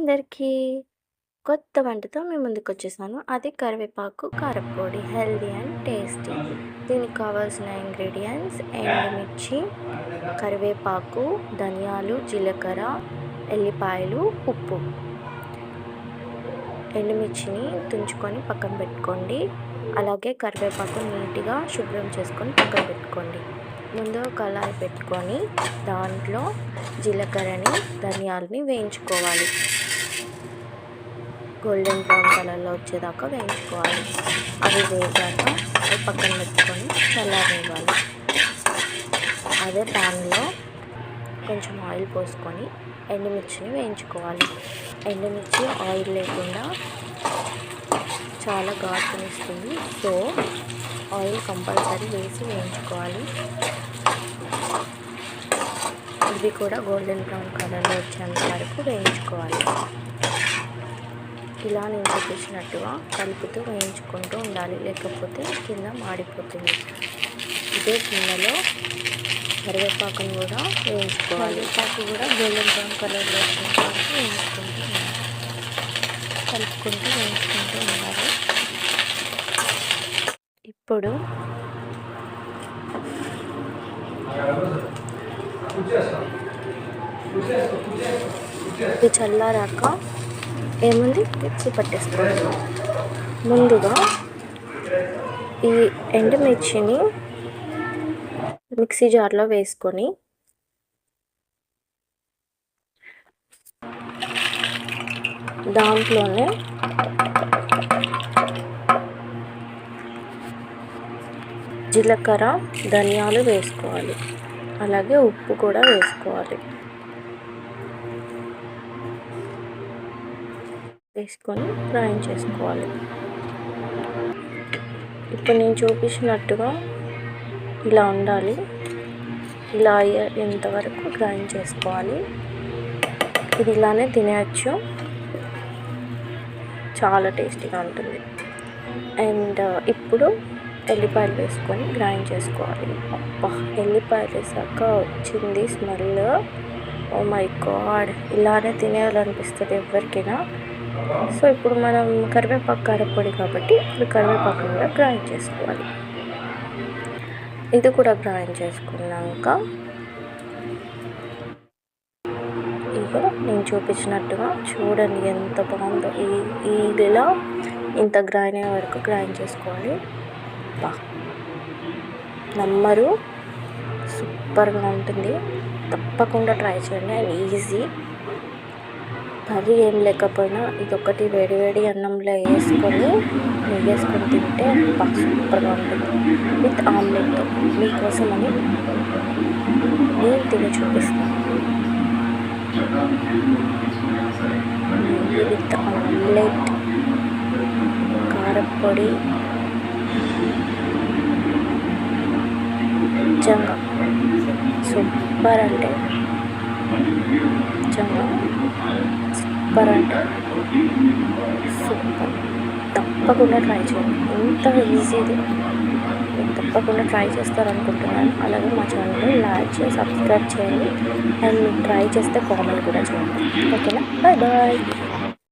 అందరికీ కొత్త వంటతో మీ ముందుకొచ్చేసాను. అది కరివేపాకు కారప్పొడి. Healthy and tasty. దీనికి కావాల్సిన ఇంగ్రీడియంట్స్ ఎండుమిర్చి, కరివేపాకు, ధనియాలు, జీలకర్ర, ఎల్లిపాయలు, ఉప్పు. ఎండుమిర్చిని తుంచుకొని పక్కన పెట్టుకోండి. అలాగే కరివేపాకు నీట్గా శుభ్రం చేసుకొని పక్కన పెట్టుకోండి. ముందు కళాయి పెట్టుకొని దాంట్లో జీలకర్రని, ధనియాలని వేయించుకోవాలి. గోల్డెన్ బ్రౌన్ కలర్లో వచ్చేదాకా వేయించుకోవాలి. అవి వేగాక అవి పక్కన పెట్టుకొని చల్లారనివ్వాలి. అదే ప్యాన్లో కొంచెం ఆయిల్ పోసుకొని ఎండుమిర్చిని వేయించుకోవాలి. ఎండుమిర్చి ఆయిల్ లేకుండా చాలా ఘాటునిస్తుంది. సో ఆయిల్ కంపల్సరీ వేసి వేయించుకోవాలి. ఇవి కూడా గోల్డెన్ బ్రౌన్ కలర్లో వచ్చేంత వరకు వేయించుకోవాలి. ఇలా నేను చూపించినట్టుగా కలుపుతూ వేయించుకుంటూ ఉండాలి, లేకపోతే కింద మాడిపోతుంది. ఇదే కిందలో కరివేపాకును కూడా వేయించుకోవాలి. కరివేపాకు కూడా గోల్డెన్ బ్రౌన్ కలర్లో వచ్చేంత వరకు వేయించుకుంటూ ఉండాలి. కలుపుకుంటూ వేయించుకుంటూ ఉండాలి. ఇప్పుడు ఇది చల్లారాక ఏముంది మిక్సీ పట్టేసుకోవాలి. ముందుగా ఈ ఎండుమిర్చిని మిక్సీ జార్లో వేసుకొని దాంట్లోనే జీలకర్ర, ధనియాలు వేసుకోవాలి. అలాగే ఉప్పు కూడా వేసుకోవాలి. వేసుకొని గ్రైండ్ చేసుకోవాలి. ఇప్పుడు నేను చూపించినట్టుగా ఇలా ఉండాలి. ఇలా అయ్యేంతవరకు గ్రైండ్ చేసుకోవాలి. ఇది ఇలానే తినేయచ్చు, చాలా టేస్టీగా ఉంటుంది. అండ్ ఇప్పుడు ఎల్లిపాయలు వేసుకొని గ్రైండ్ చేసుకోవాలి. అబ్బా, ఎల్లిపాయలు వేసాక వచ్చింది స్మెల్, ఓ మై గాడ్, ఇలానే తినేయాలనిపిస్తుంది ఎవరికైనా. సో ఇప్పుడు మనం కరివేపాకు కారప్పొడి కాబట్టి ఇప్పుడు కరివేపాకు కూడా గ్రైండ్ చేసుకోవాలి. ఇది కూడా గ్రైండ్ చేసుకున్నాక ఇక నేను చూపించినట్టుగా చూడండి ఎంత బాగుందో. ఇలా ఇంత గ్రైండ్ అయ్యే వరకు గ్రైండ్ చేసుకోవాలి. నమ్మరు, సూపర్గా ఉంటుంది. తప్పకుండా ట్రై చేయండి. And easy. కర్రీ ఏం లేకపోయినా ఇదొకటి వేడి వేడి అన్నంలో వేసుకొని నెయ్యి వేసుకొని తింటే సూపర్గా ఉంటుంది. విత్ ఆమ్లెట్తో మీకోసమని నేను తిని చూపిస్తాను. నెయ్యి విత్ ఆమ్లెట్, కారప్పొడి, నిజంగా సూపర్ అంటే నిజంగా సూపర్ అంటే సూపర్. తప్పకుండా ట్రై చేయండి. ఎంత ఈజీది, మీరు తప్పకుండా ట్రై చేస్తారనుకుంటున్నాను. అలాగే మా ఛానల్ని లైక్ చేసి సబ్స్క్రైబ్ చేయండి. అండ్ మీరు ట్రై చేస్తే కామెంట్ కూడా చేయండి. ఓకేనా? Bye bye.